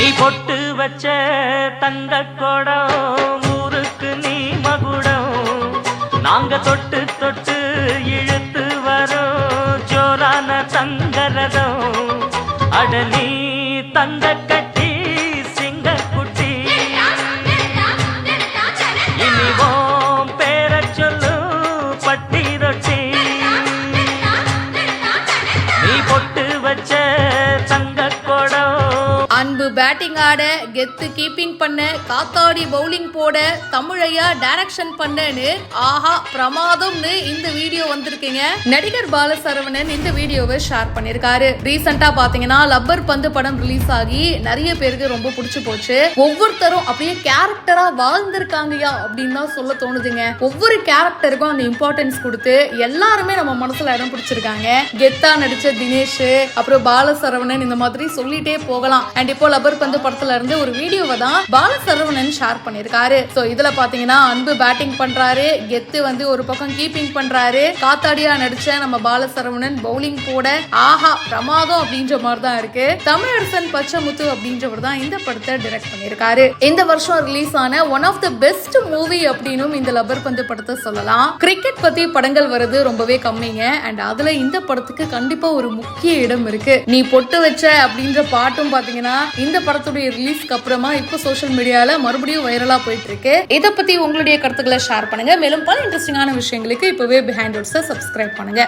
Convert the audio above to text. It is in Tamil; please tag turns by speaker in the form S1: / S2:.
S1: நீ பொட்டு வச்ச தங்க கொடம் ஊருக்கு நீ மகுடம் நாங்க தொட்டு தொட்டு இழுத்து வரோம் ஜோரான தங்கரதம் அடலி தங்க கட்டி சிங்க குட்டி இனிவோம் பேர சொல்லு பட்டி ரொட்டி நீ பொட்டு வச்ச தங்க கொடம்.
S2: அன்பு பேட்டிங் ஆட, கெத்து கீப்பிங் பண்ண, காத்தாடி பவுலிங் போட, தமிழையா டைரக்ஷன் பண்ணு ஆஹா பிரமாதம்னு இந்த வீடியோ வந்திருக்கீங்க. நடிகர் பாலசரவணன் இந்த வீடியோவை ஷேர் பண்ணிருக்காரு. ரீசெண்டா பாத்தீங்கன்னா லப்பர் பந்து படம் ரிலீஸ் ஆகி நிறைய பேருக்கு ரொம்ப பிடிச்சு போச்சு. ஒவ்வொருத்தரும் அப்படியே கேரக்டரா வாழ்ந்திருக்காங்கயா அப்படின்னு தான் சொல்ல தோணுதுங்க. ஒவ்வொரு கேரக்டருக்கும் அந்த இம்பார்ட்டன்ஸ் கொடுத்து எல்லாருமே நம்ம மனசுல இடம் பிடிச்சிருக்காங்க. கெத்தா நடிச்ச தினேஷ், அப்புறம் பாலசரவணன், இந்த மாதிரி சொல்லிட்டே போகலாம். அண்ட் இப்போ லப்பர் பந்து படத்துல இருந்து ஒரு வீடியோவை தான் பாலசரவணன் ஷேர் பண்ணிருக்காரு. சோ இதுல பாத்தீங்கன்னா அன்பு பேட்டிங் பண்றாரு, கெத்து வந்து ஒரு பக்கம் கீப்பிங் பண்றாரு, காத்தாடியா நடிச்ச நம்ம பாலசரவணன் பவுலிங் போட ஆஹா பிரமாதம் அப்படின்ற மாதிரி தான் இருக்கு. தமிழரசன் பச்சைமுத்து அப்படின்றவர் தான் இந்த படத்தை டைரக்ட் பண்ணிருக்காரு. இந்த வருஷம் ரிலீஸ் ஆன one of the best movie அப்படின்னும் இந்த லப்பர் பந்து படத்தை சொல்லலாம். கிரிக்கெட் பத்தி படங்கள் வருது ரொம்பவே கம்மிங்க. அண்ட் அதுல இந்த படத்துக்கு கண்டிப்பா ஒரு முக்கிய இடம் இருக்கு. நீ பொட்டு வச்ச அப்படின்ற பாட்டும் பாத்தீங்கன்னா இந்த படத்துடைய ரிலீஸ்க்கு அப்புறமா இப்போ சோஷியல் மீடியால மறுபடியும் வைரலா போயிட்டு இருக்கு. இதை பத்தி உங்களுடைய கருத்துக்களை ஷேர் பண்ணுங்க. மேலும் பல இன்ட்ரெஸ்டிங்கான விஷயங்களுக்கு இப்பவே பிஹைண்ட் வுட்ஸை சப்ஸ்கிரைப் பண்ணுங்க.